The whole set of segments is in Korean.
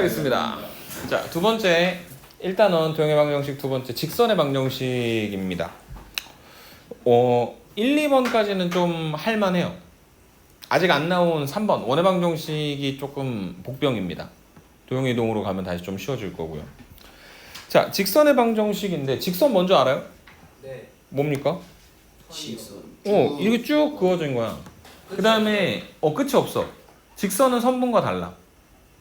하겠습니다. 자, 두 번째 일단은 도형의 방정식 두 번째 직선의 방정식입니다. 1, 2번까지는 좀 할만해요. 아직 안 나온 3번 원의 방정식이 조금 복병입니다. 도형의 이동으로 가면 다시 좀 쉬워질 거고요. 자, 직선의 방정식인데 직선 먼저 알아요? 네. 뭡니까? 직선. 이렇게 쭉 그어진 거야. 그 다음에 끝이 없어. 직선은 선분과 달라.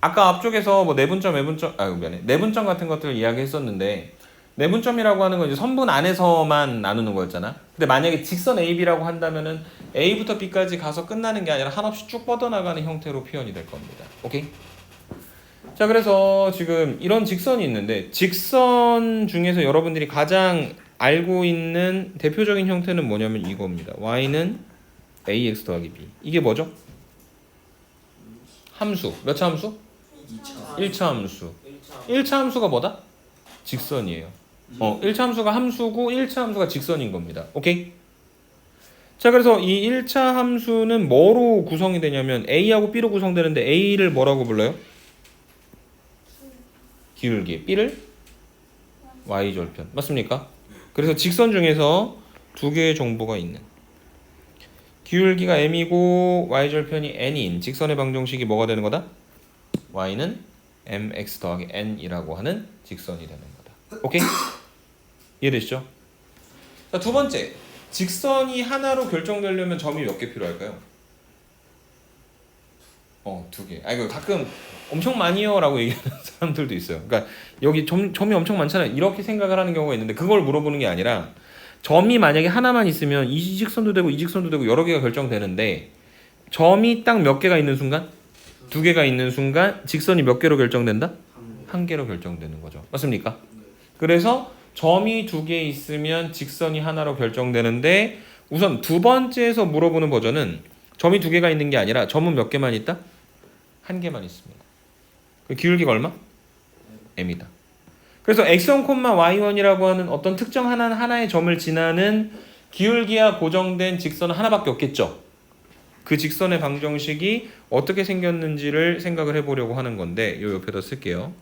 아까 앞쪽에서 뭐 내분점, 외분점, 내분점 같은 것들을 이야기했었는데 내분점이라고 하는 건 이제 선분 안에서만 나누는 거였잖아. 근데 만약에 직선 AB라고 한다면은 A부터 B까지 가서 끝나는 게 아니라 한없이 쭉 뻗어나가는 형태로 표현이 될 겁니다. 오케이? 자, 그래서 지금 이런 직선이 있는데 직선 중에서 여러분들이 가장 알고 있는 대표적인 형태는 뭐냐면 이겁니다. Y는 AX 더하기 B. 이게 뭐죠? 함수. 몇 차 함수? 1차 함수. 1차 함수가 뭐다? 직선이에요. 1차 함수가 함수고 1차 함수가 직선인 겁니다. 오케이? 자, 그래서 이 1차 함수는 뭐로 구성이 되냐면 A하고 B로 구성되는데 A를 뭐라고 불러요? 기울기. B를 Y절편. 맞습니까? 그래서 직선 중에서 두 개의 정보가 있는 기울기가 M이고 Y절편이 N인 직선의 방정식이 뭐가 되는 거다? Y는 mx 더하기 n이라고 하는 직선이 되는 거다. 오케이? 이해되시죠? 자, 두 번째. 직선이 하나로 결정되려면 점이 몇 개 필요할까요? 두 개. 이거 가끔 엄청 많이요 라고 얘기하는 사람들도 있어요. 그러니까 여기 점이 엄청 많잖아요. 이렇게 생각을 하는 경우가 있는데 그걸 물어보는 게 아니라 점이 만약에 하나만 있으면 이 직선도 되고 이 직선도 되고 여러 개가 결정되는데 점이 딱 몇 개가 있는 순간? 두 개가 있는 순간 직선이 몇 개로 결정된다? 한 개로 결정되는 거죠. 맞습니까? 그래서 점이 두 개 있으면 직선이 하나로 결정되는데 우선 두 번째에서 물어보는 버전은 점이 두 개가 있는 게 아니라 점은 몇 개만 있다? 한 개만 있습니다. 그 기울기가 얼마? m이다. 그래서 x1, y1이라고 하는 어떤 특정 하나의 점을 지나는 기울기와 고정된 직선은 하나밖에 없겠죠. 그 직선의 방정식이 어떻게 생겼는지를 생각을 해보려고 하는 건데 요 옆에다 쓸게요.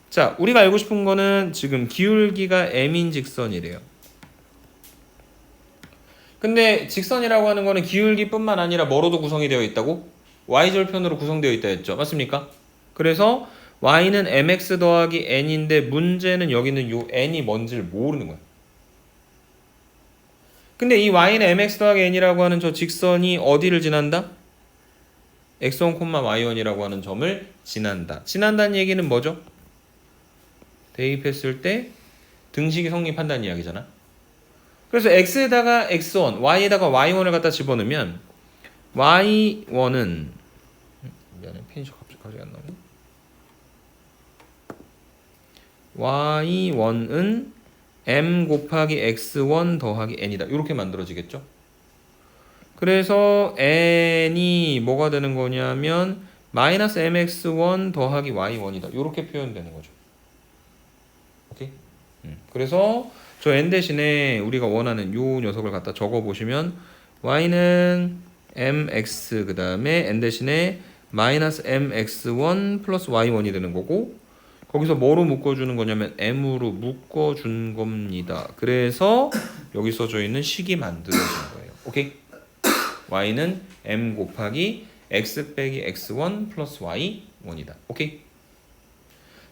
자, 우리가 알고 싶은 거는 지금 기울기가 m인 직선이래요. 근데 직선이라고 하는 거는 기울기뿐만 아니라 뭐로도 구성이 되어 있다고? y절편으로 구성되어 있다 했죠. 맞습니까? 그래서 y는 mx 더하기 n인데 문제는 여기는 요 n이 뭔지를 모르는 거야. 근데 이 y는 mx 더하기 n이라고 하는 저 직선이 어디를 지난다? x1, y1이라고 하는 점을 지난다. 지난다는 얘기는 뭐죠? 대입했을 때 등식이 성립한다는 이야기잖아. 그래서 x에다가 x1, y에다가 y1을 갖다 집어넣으면 y1은 미안해, 펜이 갑자기 안 나오네. y1은 m 곱하기 x1 더하기 n이다. 이렇게 만들어지겠죠? 그래서 n이 뭐가 되는 거냐면 마이너스 mx1 더하기 y1이다. 이렇게 표현되는 거죠. 오케이? 그래서 저 n 대신에 우리가 원하는 요 녀석을 갖다 적어보시면 y는 mx 그 다음에 n 대신에 마이너스 mx1 플러스 y1이 되는 거고 거기서 뭐로 묶어주는 거냐면 m으로 묶어준 겁니다. 그래서 여기 써져 있는 식이 만들어진 거예요. 오케이? y는 m 곱하기 x 빼기 x1 플러스 y1이다. 오케이?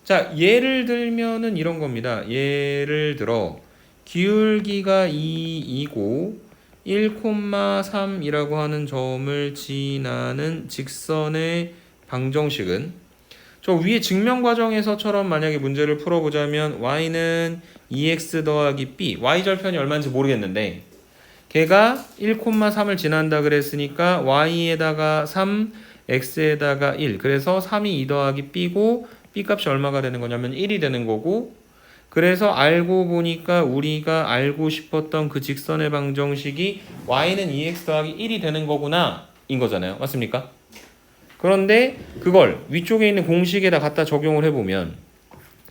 자, 예를 들면은 이런 겁니다. 예를 들어 기울기가 2이고 1,3이라고 하는 점을 지나는 직선의 방정식은 저 위에 증명 과정에서처럼 만약에 문제를 풀어보자면 y는 2x 더하기 b, y절편이 얼마인지 모르겠는데 걔가 1,3을 지난다 그랬으니까 y에다가 3, x에다가 1 그래서 3이 2 더하기 b고 b 값이 얼마가 되는 거냐면 1이 되는 거고 그래서 알고 보니까 우리가 알고 싶었던 그 직선의 방정식이 y는 2x 더하기 1이 되는 거구나 인 거잖아요. 맞습니까? 그런데 그걸 위쪽에 있는 공식에다 갖다 적용을 해보면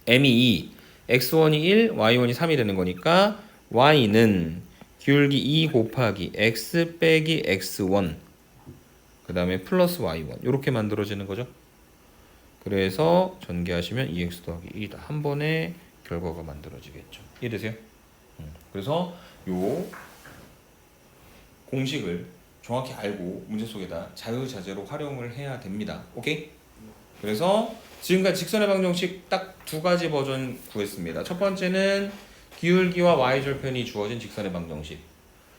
m이 2, x1이 1, y1이 3이 되는 거니까 y는 기울기 2 곱하기 x 빼기 x1 그 다음에 플러스 y1 이렇게 만들어지는 거죠. 그래서 전개하시면 2x 더하기 1이다. 한 번에 결과가 만들어지겠죠. 이해되세요? 그래서 요 공식을 정확히 알고 문제 속에다 자유자재로 활용을 해야 됩니다. 오케이? 그래서 지금까지 직선의 방정식 딱 두 가지 버전 구했습니다. 첫 번째는 기울기와 y절편이 주어진 직선의 방정식.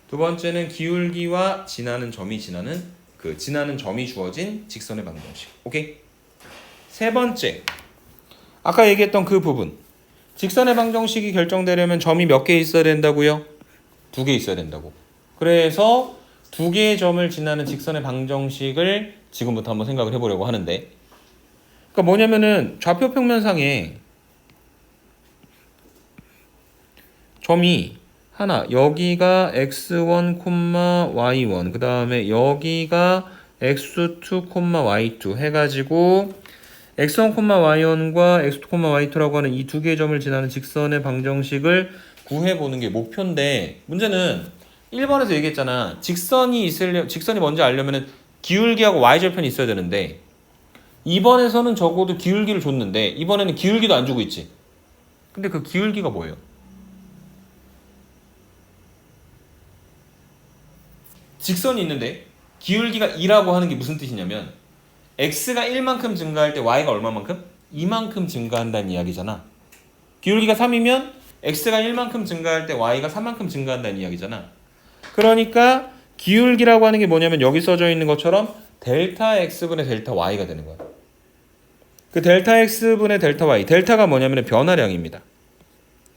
두 번째는 기울기와 지나는 점이 주어진 직선의 방정식. 오케이? 세 번째. 아까 얘기했던 그 부분. 직선의 방정식이 결정되려면 점이 몇 개 있어야 된다고요? 2개 있어야 된다고. 그래서 2개의 점을 지나는 직선의 방정식을 지금부터 한번 생각을 해보려고 하는데, 그러니까 뭐냐면은 좌표 평면상에 점이 하나, 여기가 x1, y1, 그 다음에 여기가 x2, y2 해가지고 x1, y1과 x2, y2라고 하는 이 2개의 점을 지나는 직선의 방정식을 구해보는 게 목표인데, 문제는 1번에서 얘기했잖아. 직선이 뭔지 알려면 기울기하고 y절편이 있어야 되는데, 2번에서는 적어도 기울기를 줬는데 이번에는 기울기도 안 주고 있지. 근데 그 기울기가 뭐예요? 직선이 있는데 기울기가 2라고 하는 게 무슨 뜻이냐면 x가 1만큼 증가할 때 y가 얼마만큼? 2만큼 증가한다는 이야기잖아. 기울기가 3이면 x가 1만큼 증가할 때 y가 3만큼 증가한다는 이야기잖아. 그러니까 기울기라고 하는 게 뭐냐면 여기 써져 있는 것처럼 델타 x분의 델타 y가 되는 거야. 그 델타 x분의 델타 y, 델타가 뭐냐면 변화량입니다.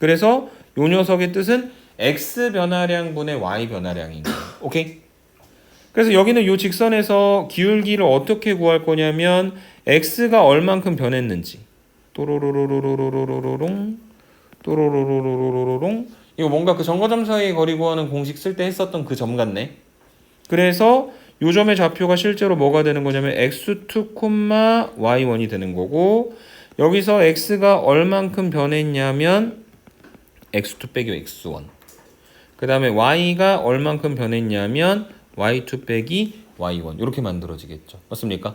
그래서 요 녀석의 뜻은 x 변화량분의 y 변화량인 거예요. 오케이? 그래서 여기는 요 직선에서 기울기를 어떻게 구할 거냐면 x가 얼만큼 변했는지 또로로로로로로로롱 또로로로로로로롱, 이거 뭔가 그 점과 사이의 거리 구하는 공식 쓸 때 했었던 그 점 같네. 그래서 요 점의 좌표가 실제로 뭐가 되는 거냐면 x2, y1이 되는 거고, 여기서 x가 얼만큼 변했냐면 x2 빼기 x1, 그 다음에 y가 얼만큼 변했냐면 y2 빼기 y1, 이렇게 만들어지겠죠. 맞습니까?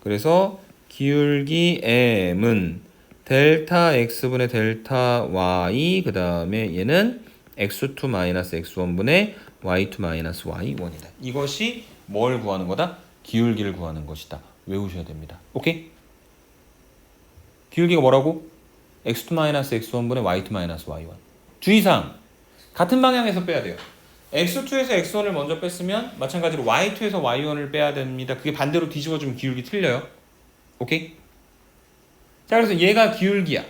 그래서 기울기 m은 델타 x분의 델타 y, 그 다음에 얘는 x2 마이너스 x1분의 y2 마이너스 y1이다. 이것이 뭘 구하는 거다? 기울기를 구하는 것이다. 외우셔야 됩니다. 오케이? 기울기가 뭐라고? x2 마이너스 x1분의 y2 마이너스 y1. 주의사항, 같은 방향에서 빼야 돼요. x2에서 x1을 먼저 뺐으면 마찬가지로 y2에서 y1을 빼야 됩니다. 그게 반대로 뒤집어주면 기울기 틀려요. 오케이? 자, 그래서 얘가 기울기야.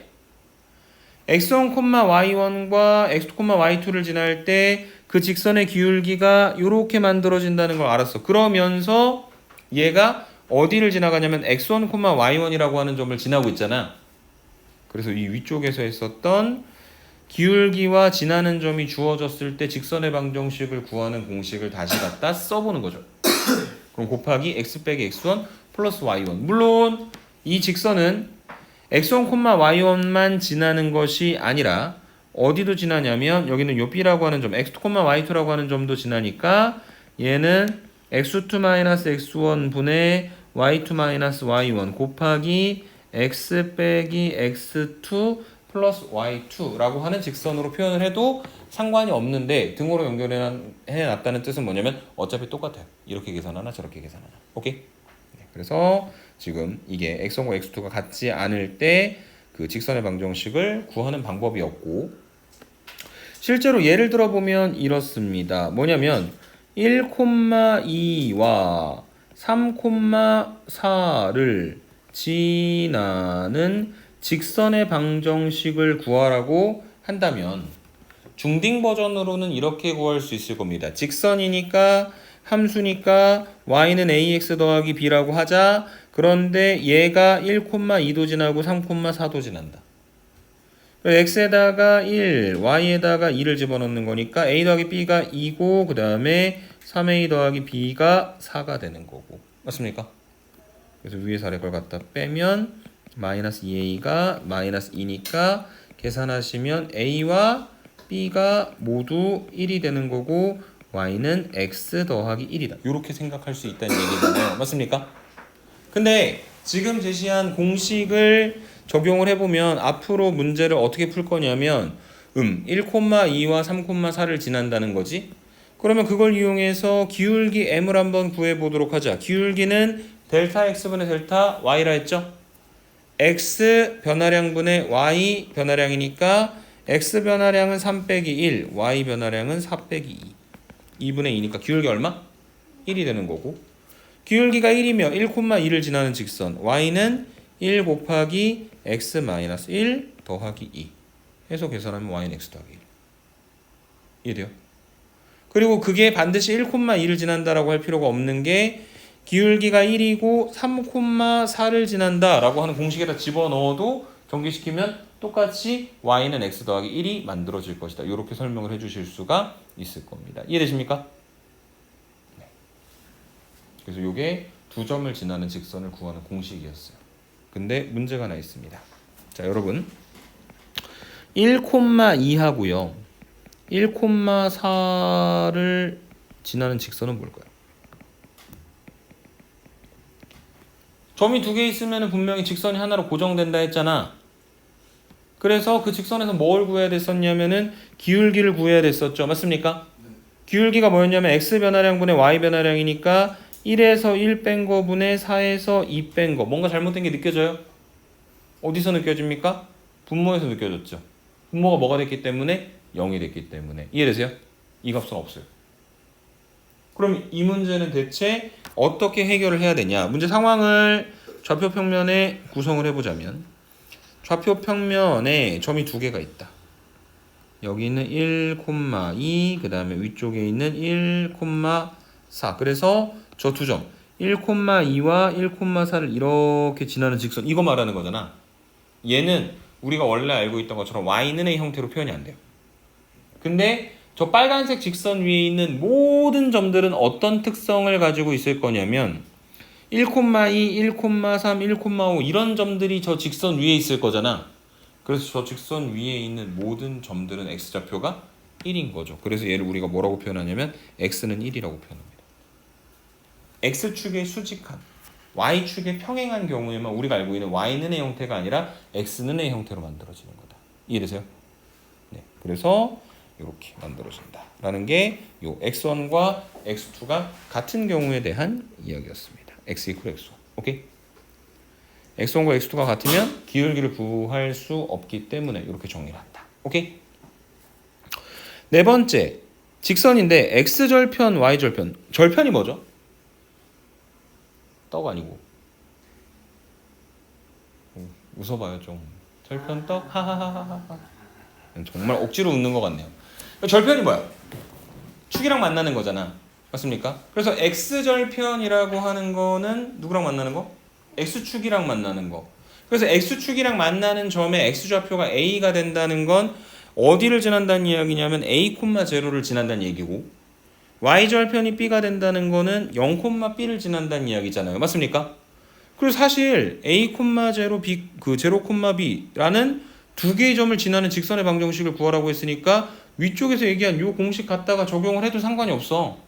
x1, y1과 x2, y2를 지날 때 그 직선의 기울기가 이렇게 만들어진다는 걸 알았어. 그러면서 얘가 어디를 지나가냐면 x1, y1이라고 하는 점을 지나고 있잖아. 그래서 이 위쪽에서 했었던 기울기와 지나는 점이 주어졌을 때 직선의 방정식을 구하는 공식을 다시 갖다 써보는 거죠. 그럼 곱하기 x 빼기 x1 플러스 y1. 물론 이 직선은 x1, y1만 지나는 것이 아니라 어디도 지나냐면 여기는 요 b라고 하는 점, x2, y2라고 하는 점도 지나니까 얘는 x2-x1 분의 y2-y1 곱하기 x 빼기 x2 플러스 y2라고 하는 직선으로 표현을 해도 상관이 없는데, 등호로 연결해놨다는 뜻은 뭐냐면 어차피 똑같아요. 이렇게 계산하나 저렇게 계산하나. 오케이? 네, 그래서 지금 이게 x1과 x2가 같지 않을 때 그 직선의 방정식을 구하는 방법이었고, 실제로 예를 들어보면 이렇습니다. 뭐냐면 1,2와 3,4를 지나는 직선의 방정식을 구하라고 한다면 중딩 버전으로는 이렇게 구할 수 있을 겁니다. 직선이니까 함수니까 y는 ax 더하기 b라고 하자. 그런데 얘가 1,2도 지나고 3,4도 지난다. x에다가 1, y에다가 2를 집어넣는 거니까 a 더하기 b가 2고 그 다음에 3a 더하기 b가 4가 되는 거고. 맞습니까? 그래서 위에서 아래 걸 갖다 빼면 마이너스 2a가 마이너스 2니까 계산하시면 a와 b가 모두 1이 되는 거고 y는 x 더하기 1이다. 이렇게 생각할 수 있다는 얘기잖아요. 맞습니까? 근데 지금 제시한 공식을 적용을 해보면 앞으로 문제를 어떻게 풀 거냐면 1,2와 3,4를 지난다는 거지. 그러면 그걸 이용해서 기울기 m을 한번 구해보도록 하자. 기울기는 델타 x분의 델타 y라 했죠. x 변화량분의 y 변화량이니까 x 변화량은 3 빼기 1, y 변화량은 4 빼기 2. 2분의 2니까 기울기 얼마? 1이 되는 거고. 기울기가 1이며 1,2를 지나는 직선 y는 1 곱하기 x 마이너스 1 더하기 2 해서 계산하면 y는 x 더하기 1. 이해돼요? 그리고 그게 반드시 1,2를 지난다라고 할 필요가 없는 게 기울기가 1이고 3,4를 지난다라고 하는 공식에다 집어넣어도 전개시키면 똑같이 y는 x 더하기 1이 만들어질 것이다. 이렇게 설명을 해주실 수가 있을 겁니다. 이해되십니까? 네. 그래서 이게 두 점을 지나는 직선을 구하는 공식이었어요. 근데 문제가 하나 있습니다. 자, 여러분 1,2하고요 1,4를 지나는 직선은 뭘까요? 점이 두 개 있으면 분명히 직선이 하나로 고정된다 했잖아. 그래서 그 직선에서 뭘 구해야 됐었냐면은 기울기를 구해야 됐었죠. 맞습니까? 기울기가 뭐였냐면 x 변화량분의 y 변화량이니까 1에서 1 뺀 거분의 4에서 2 뺀 거. 뭔가 잘못된 게 느껴져요? 어디서 느껴집니까? 분모에서 느껴졌죠. 분모가 뭐가 됐기 때문에 0이 됐기 때문에. 이해되세요? 이 값은 없어요. 그럼 이 문제는 대체 어떻게 해결을 해야 되냐? 문제 상황을 좌표 평면에 구성을 해보자면 좌표 평면에 점이 두 개가 있다. 여기는 1,2, 그 다음에 위쪽에 있는 1,4. 그래서 저 두 점 1,2와 1,4를 이렇게 지나는 직선, 이거 말하는 거잖아. 얘는 우리가 원래 알고 있던 것처럼 y는 a 형태로 표현이 안 돼요. 근데 저 빨간색 직선 위에 있는 모든 점들은 어떤 특성을 가지고 있을 거냐면 1,2, 1,3, 1,5 이런 점들이 저 직선 위에 있을 거잖아. 그래서 저 직선 위에 있는 모든 점들은 x좌표가 1인 거죠. 그래서 얘를 우리가 뭐라고 표현하냐면 x는 1이라고 표현합니다. x축의 수직한, y축의 평행한 경우에만 우리가 알고 있는 y는 a 형태가 아니라 x는 a 형태로 만들어지는 거다. 이해되세요? 네. 그래서 이렇게 만들어진다라는 게 요 x1과 x2가 같은 경우에 대한 이야기였습니다. x equal x1. 오케이? x1과 x2가 같으면 기울기를 구할 수 없기 때문에 이렇게 정리를 한다. 오케이? 네 번째, 직선인데 x절편, y절편. 절편이 뭐죠? 떡 아니고. 웃어봐요 좀. 절편 떡? 하하하하하. 정말 억지로 웃는 것 같네요. 절편이 뭐야? 축이랑 만나는 거잖아. 맞습니까? 그래서 x절편이라고 하는 거는 누구랑 만나는 거? x축이랑 만나는 거. 그래서 x축이랑 만나는 점에 x좌표가 a가 된다는 건 어디를 지난다는 이야기냐면 a, 0를 지난다는 얘기고, y절편이 b가 된다는 거는 0, b를 지난다는 이야기잖아요. 맞습니까? 그리고 사실 a, 0, b, 그 0, b라는 두 개의 점을 지나는 직선의 방정식을 구하라고 했으니까 위쪽에서 얘기한 이 공식 갖다가 적용을 해도 상관이 없어.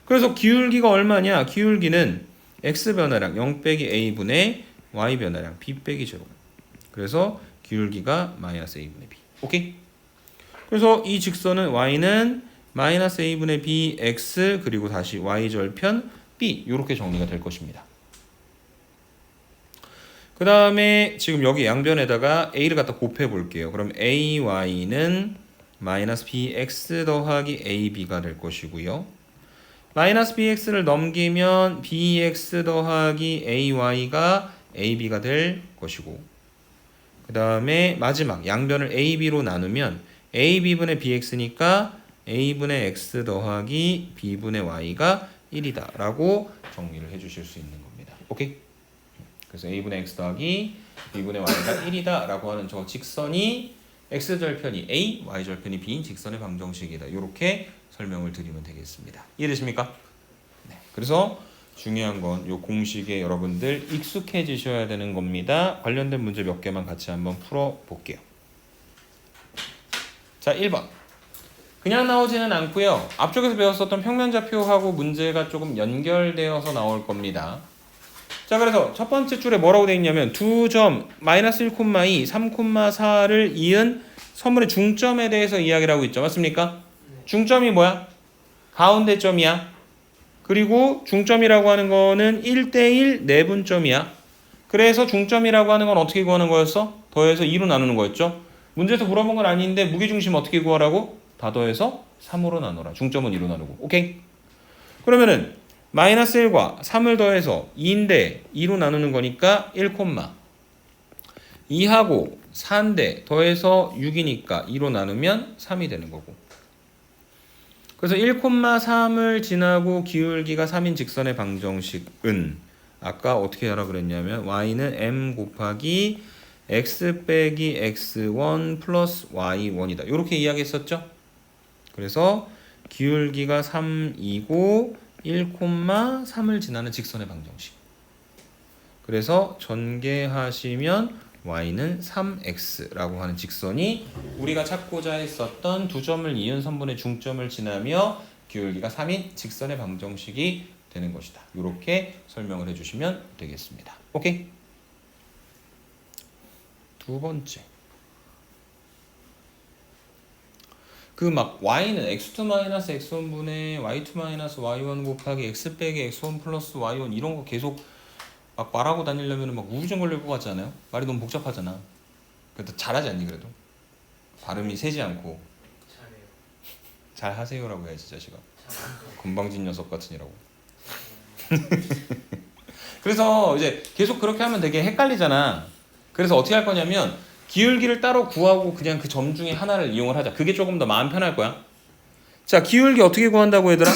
그래서 기울기가 얼마냐? 기울기는 x 변화량 0 빼기 a분의 y 변화량 b 빼기 0. 그래서 기울기가 마이너스 a분의 b. 오케이? 그래서 이 직선은 y는 마이너스 a분의 b x 그리고 다시 y절편 b 이렇게 정리가 될 것입니다. 그 다음에 지금 여기 양변에다가 a를 갖다 곱해 볼게요. 그럼 ay는 마이너스 bx 더하기 ab가 될 것이고요. 마이너스 bx를 넘기면 bx 더하기 ay가 ab가 될 것이고, 그 다음에 마지막 양변을 ab로 나누면 ab분의 bx니까 a분의 x 더하기 b분의 y가 1이다 라고 정리를 해주실 수 있는 겁니다. 오케이? 그래서 a분의 x 더하기 b분의 y가 1이다 라고 하는 저 직선이 x절편이 a, y절편이 b인 직선의 방정식이다. 이렇게 설명을 드리면 되겠습니다. 이해되십니까? 네. 그래서 중요한 건 이 공식에 여러분들 익숙해지셔야 되는 겁니다. 관련된 문제 몇 개만 같이 한번 풀어볼게요. 자, 1번. 그냥 나오지는 않고요. 앞쪽에서 배웠었던 평면좌표하고 문제가 조금 연결되어서 나올 겁니다. 자, 그래서 첫 번째 줄에 뭐라고 되어 있냐면 두 점 마이너스 1,2, 3,4를 이은 선물의 중점에 대해서 이야기를 하고 있죠. 맞습니까? 중점이 뭐야? 가운데 점이야. 그리고 중점이라고 하는 거는 1대1 내분점이야. 그래서 중점이라고 하는 건 어떻게 구하는 거였어? 더해서 2로 나누는 거였죠. 문제에서 물어본 건 아닌데 무게중심 어떻게 구하라고? 다 더해서 3으로 나눠라. 중점은 2로 나누고. 오케이? 그러면은 마이너스 1과 3을 더해서 2인데 2로 나누는 거니까 1, 2하고 4인데 더해서 6이니까 2로 나누면 3이 되는 거고. 그래서 1,3을 지나고 기울기가 3인 직선의 방정식은 아까 어떻게 하라 그랬냐면 y는 m 곱하기 x 빼기 x1 플러스 y1이다. 이렇게 이야기했었죠. 그래서 기울기가 3이고 1,3을 지나는 직선의 방정식. 그래서 전개하시면 y는 3x라고 하는 직선이 우리가 찾고자 했었던 두 점을 이은 선분의 중점을 지나며 기울기가 3인 직선의 방정식이 되는 것이다. 이렇게 설명을 해주시면 되겠습니다. 오케이? 두 번째. 그 막 y는 x2 마이너스 x1분의 y2 마이너스 y1 곱하기 x 빼기 x1 플러스 y1 이런 거 계속 막 말하고 다니려면 막 우울증 걸릴 것 같지 않아요? 말이 너무 복잡하잖아. 그래도 잘하지 않니 그래도? 발음이 세지 않고 잘해요. 잘 하세요라고 해야지 자식아. 잘해요. 건방진 녀석 같으니라고. 그래서 이제 계속 그렇게 하면 되게 헷갈리잖아. 그래서 어떻게 할 거냐면 기울기를 따로 구하고 그냥 그 점 중에 하나를 이용을 하자. 그게 조금 더 마음 편할 거야. 자, 기울기 어떻게 구한다고 얘들아?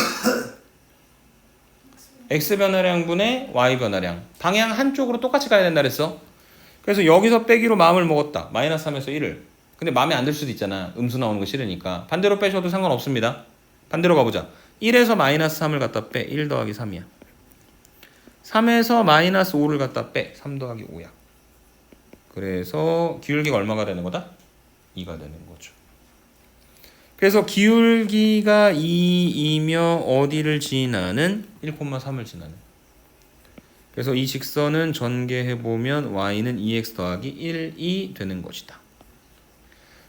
x 변화량분의 y 변화량. 방향 한쪽으로 똑같이 가야 된다 그랬어. 그래서 여기서 빼기로 마음을 먹었다. 마이너스 3에서 1을. 근데 마음에 안 들 수도 있잖아. 음수 나오는 거 싫으니까. 반대로 빼셔도 상관없습니다. 반대로 가보자. 1에서 마이너스 3을 갖다 빼. 1 더하기 3이야. 3에서 마이너스 5를 갖다 빼. 3 더하기 5야. 그래서 기울기가 얼마가 되는 거다? 2가 되는 거죠. 그래서 기울기가 2이며 어디를 지나는? 1,3을 지나는. 그래서 이 직선은 전개해보면 y는 2x 더하기 1이 되는 것이다.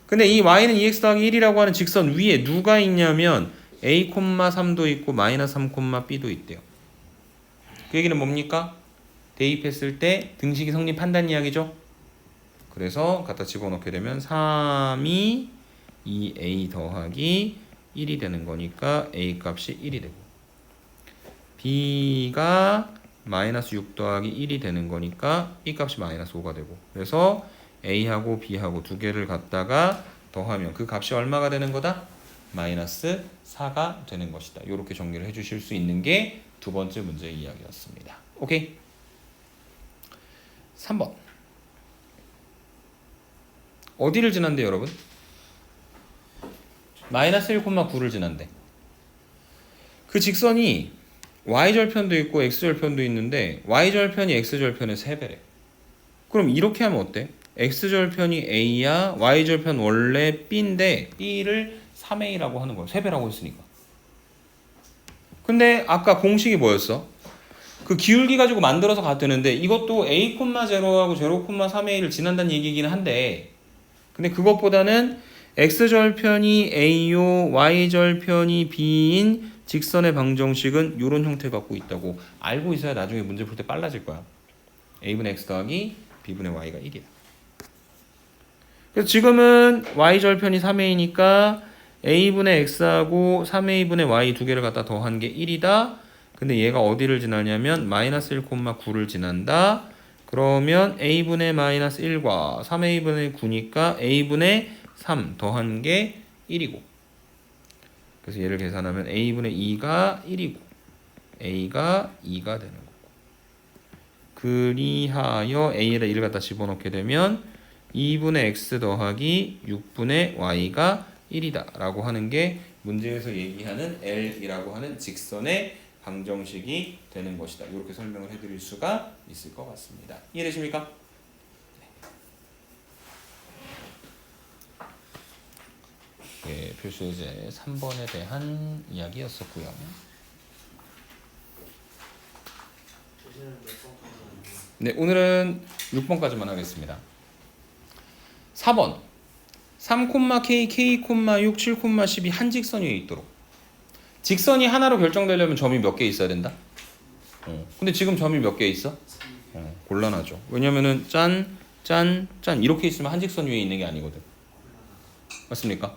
근데 이 y는 2x 더하기 1이라고 하는 직선 위에 누가 있냐면 a, 3도 있고 마이너스 3, b도 있대요. 그 얘기는 뭡니까? 대입했을 때 등식이 성립한다는 이야기죠. 그래서 갖다 집어넣게 되면 3이 2a 더하기 1이 되는 거니까 a 값이 1이 되고 b가 마이너스 6 더하기 1이 되는 거니까 b 값이 마이너스 5가 되고 그래서 a하고 b하고 두 개를 갖다가 더하면 그 값이 얼마가 되는 거다? 마이너스 4가 되는 것이다. 이렇게 정리를 해주실 수 있는 게 두 번째 문제의 이야기였습니다. 오케이? 3번 어디를 지난대 여러분? 마이너스 1,9를 지난대. 그 직선이 y절편도 있고 x절편도 있는데 y절편이 x절편의 3배래. 그럼 이렇게 하면 어때? x절편이 a야 y절편 원래 b인데 b를 3a라고 하는 거야. 3배라고 했으니까. 근데 아까 공식이 뭐였어? 그 기울기 가지고 만들어서 갔다는데 이것도 a,0하고 0,3a를 지난다는 얘기이긴 한데 근데 그것보다는 x절편이 a요 y절편이 b인 직선의 방정식은 이런 형태 갖고 있다고 알고 있어야 나중에 문제 풀 때 빨라질 거야. a분의 x 더하기 b분의 y가 1이야. 그래서 지금은 y절편이 3a니까 a분의 x하고 3a분의 y 두 개를 갖다 더한 게 1이다. 근데 얘가 어디를 지나냐면 마이너스 1,9를 지난다. 그러면 a분의 마이너스 1과 3a분의 9니까 a분의 3 더한 게 1이고 그래서 얘를 계산하면 a분의 2가 1이고 a가 2가 되는 거고 그리하여 a에다 1을 갖다 집어넣게 되면 2분의 x 더하기 6분의 y가 1이다 라고 하는 게 문제에서 얘기하는 L이라고 하는 직선의 방정식이 되는 것이다. 이렇게 설명을 해드릴 수가 있을 것 같습니다. 이해되십니까? 네, 표시예제 3번에 대한 이야기였었고요. 교재는 몇 번? 네, 오늘은 6번까지만 하겠습니다. 4번 3,k, k, 6, 7, 12 한 직선 위에 있도록. 직선이 하나로 결정되려면 점이 몇 개 있어야 된다? 근데 지금 점이 몇 개 있어? 곤란하죠. 왜냐면은 짠, 짠, 짠 이렇게 있으면 한 직선 위에 있는 게 아니거든. 맞습니까?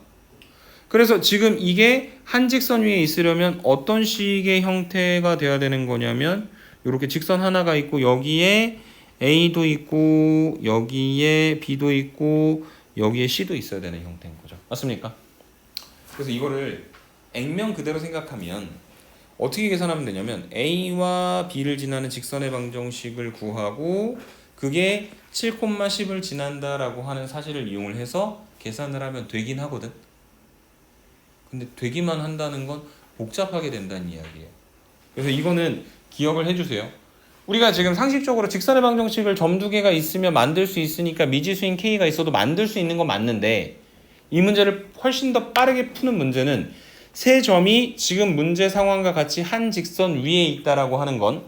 그래서 지금 이게 한 직선 위에 있으려면 어떤 식의 형태가 돼야 되는 거냐면 이렇게 직선 하나가 있고 여기에 A도 있고 여기에 B도 있고 여기에 C도 있어야 되는 형태인 거죠. 맞습니까? 그래서 이거를 액면 그대로 생각하면 어떻게 계산하면 되냐면 A와 B를 지나는 직선의 방정식을 구하고 그게 7,10을 지난다라고 하는 사실을 이용을 해서 계산을 하면 되긴 하거든. 근데 되기만 한다는 건 복잡하게 된다는 이야기예요. 그래서 이거는 기억을 해주세요. 우리가 지금 상식적으로 직선의 방정식을 점 두 개가 있으면 만들 수 있으니까 미지수인 K가 있어도 만들 수 있는 건 맞는데 이 문제를 훨씬 더 빠르게 푸는 문제는 세 점이 지금 문제 상황과 같이 한 직선 위에 있다라고 하는 건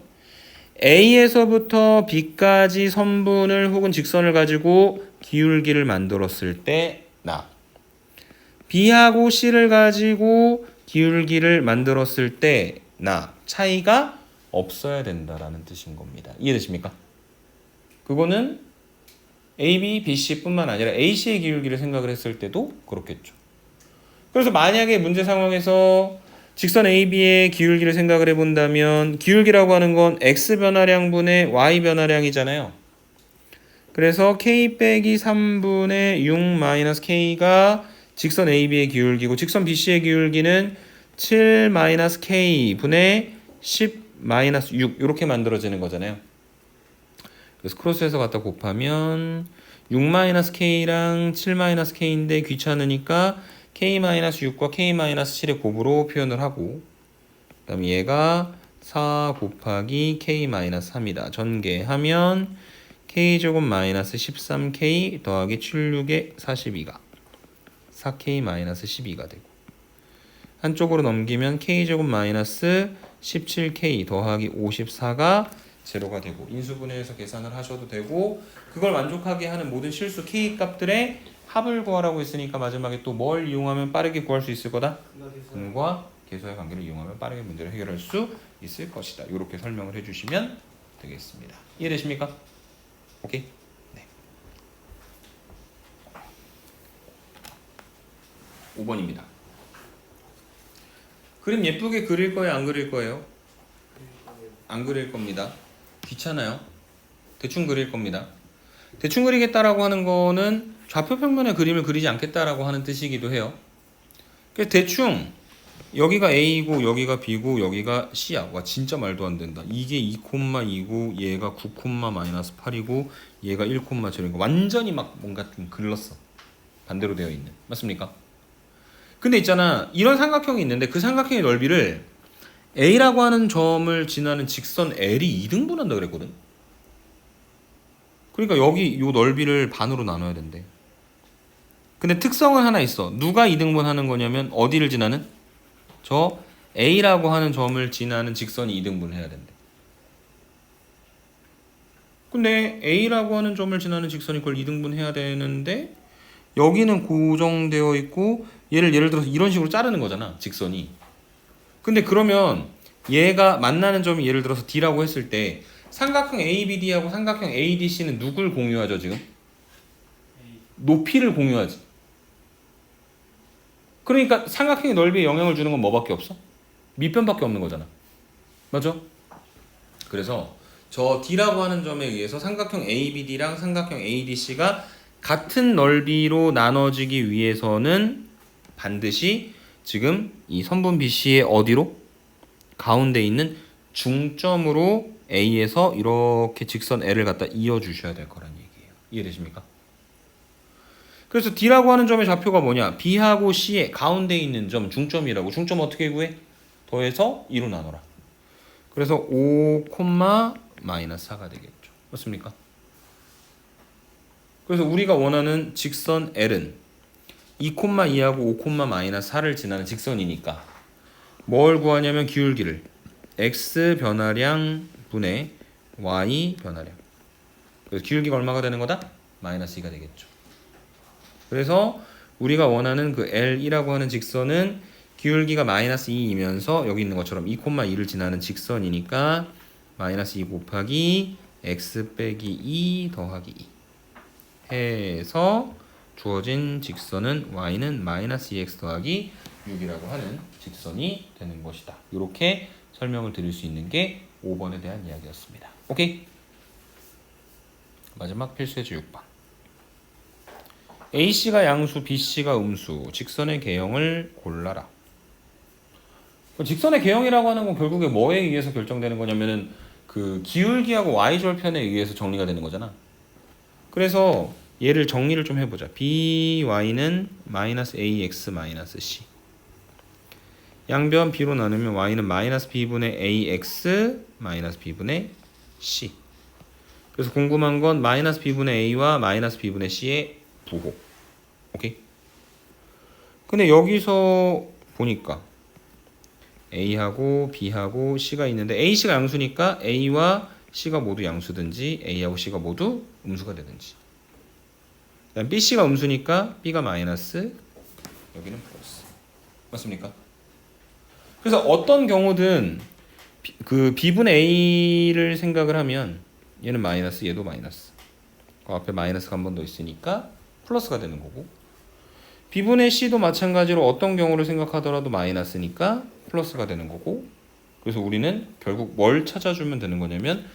A에서부터 B까지 선분을 혹은 직선을 가지고 기울기를 만들었을 때 나 B하고 C를 가지고 기울기를 만들었을 때 나 차이가 없어야 된다라는 뜻인 겁니다. 이해되십니까? 그거는 AB, BC 뿐만 아니라 AC의 기울기를 생각을 했을 때도 그렇겠죠. 그래서 만약에 문제 상황에서 직선 AB의 기울기를 생각을 해본다면 기울기라고 하는 건 X 변화량분의 Y 변화량이잖아요. 그래서 K 빼기 3분의 6 마이너스 K가 직선 AB의 기울기고 직선 BC의 기울기는 7 마이너스 K 분의 10 마이너스 6 이렇게 만들어지는 거잖아요. 그래서 크로스해서 갖다 곱하면 6 마이너스 K랑 7 마이너스 K인데 귀찮으니까 K 마이너스 6과 K 마이너스 7의 곱으로 표현을 하고 그 다음에 얘가 4 곱하기 K 마이너스 3이다. 전개하면 K제곱 마이너스 13K 더하기 76의 42가 4K 마이너스 12가 되고 한쪽으로 넘기면 K제곱 마이너스 17K 더하기 54가 제로가 되고 인수분해해서 계산을 하셔도 되고 그걸 만족하게 하는 모든 실수 K 값들의 합을 구하라고 했으니까 마지막에 또 뭘 이용하면 빠르게 구할 수 있을 거다? 근과 계수의 관계를 이용하면 빠르게 문제를 해결할 수 있을 것이다. 이렇게 설명을 해주시면 되겠습니다. 이해되십니까? 오케이? 네. 5번입니다. 그림 예쁘게 그릴 거예요? 안 그릴 거예요? 안 그릴 겁니다. 귀찮아요. 대충 그릴 겁니다. 대충 그리겠다라고 하는 거는 좌표 평면의 그림을 그리지 않겠다라고 하는 뜻이기도 해요. 그래서 대충 여기가 A고 여기가 B고 여기가 C야. 와 진짜 말도 안 된다. 이게 2,2고 얘가 9, 마이너스 8이고 얘가 1, 0이고 완전히 막 뭔가 좀 글렀어. 반대로 되어 있는. 맞습니까? 근데 있잖아. 이런 삼각형이 있는데 그 삼각형의 넓이를 A라고 하는 점을 지나는 직선 L이 2등분한다 그랬거든. 그러니까 여기 요 넓이를 반으로 나눠야 된대. 근데 특성은 하나 있어. 누가 2등분 하는 거냐면 어디를 지나는? 저 A라고 하는 점을 지나는 직선이 2등분을 해야 된대. 근데 A라고 하는 점을 지나는 직선이 그걸 2등분 해야 되는데 여기는 고정되어 있고 얘를 예를 들어서 이런 식으로 자르는 거잖아. 직선이. 근데 그러면 얘가 만나는 점이 예를 들어서 D라고 했을 때 삼각형 ABD하고 삼각형 ADC는 누굴 공유하죠 지금? 높이를 공유하지. 그러니까 삼각형의 넓이에 영향을 주는 건 뭐밖에 없어? 밑변밖에 없는 거잖아. 맞죠? 그래서 저 D라고 하는 점에 의해서 삼각형 ABD랑 삼각형 ADC가 같은 넓이로 나눠지기 위해서는 반드시 지금 이 선분 BC의 어디로? 가운데 있는 중점으로 A에서 이렇게 직선 L을 갖다 이어주셔야 될 거란 얘기예요. 이해되십니까? 그래서 D라고 하는 점의 좌표가 뭐냐? B하고 C의 가운데 있는 점 중점이라고. 중점 어떻게 구해? 더해서 2로 나눠라. 그래서 5, 마이너스 4가 되겠죠. 맞습니까? 그래서 우리가 원하는 직선 L은 2,2하고 5, 마이너스 4를 지나는 직선이니까 뭘 구하냐면 기울기를 X 변화량 분의 Y 변화량 그래서 기울기가 얼마가 되는 거다? 마이너스 2가 되겠죠. 그래서 우리가 원하는 그 L이라고 하는 직선은 기울기가 마이너스 2이면서 여기 있는 것처럼 2,2를 지나는 직선이니까 마이너스 2 곱하기 x 빼기 2 더하기 2 해서 주어진 직선은 y는 마이너스 2x 더하기 6이라고 하는 직선이 되는 것이다. 이렇게 설명을 드릴 수 있는 게 5번에 대한 이야기였습니다. 오케이? 마지막 필수예제 6번. A씨가 양수, B씨가 음수, 직선의 개형을 골라라. 직선의 개형이라고 하는 건 결국에 뭐에 의해서 결정되는 거냐면은 그 기울기하고 y절편에 의해서 정리가 되는 거잖아. 그래서 얘를 정리를 좀 해보자. by는 마이너스 ax 마이너스 c. 양변 b로 나누면 y는 마이너스 b분의 ax 마이너스 b분의 c. 그래서 궁금한 건 마이너스 b분의 a와 마이너스 b분의 c의 부호. 오케이? 근데 여기서 보니까 a하고 b하고 c가 있는데 a씨가 양수니까 a와 c가 모두 양수든지 a하고 c가 모두 음수가 되든지. 그다음 b씨가 음수니까 b가 마이너스 여기는 플러스. 맞습니까? 그래서 어떤 경우든 그 b분의 a를 생각을 하면 얘는 마이너스 얘도 마이너스. 그 앞에 마이너스가 한 번 더 있으니까 플러스가 되는 거고, b분의 c도 마찬가지로 어떤 경우를 생각하더라도 마이너스니까 플러스가 되는 거고. 그래서 우리는 결국 뭘 찾아주면 되는 거냐면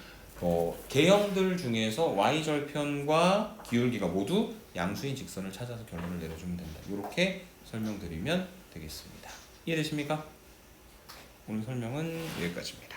개형들 중에서 y절편과 기울기가 모두 양수인 직선을 찾아서 결론을 내려주면 된다. 이렇게 설명드리면 되겠습니다. 이해되십니까? 오늘 설명은 여기까지입니다.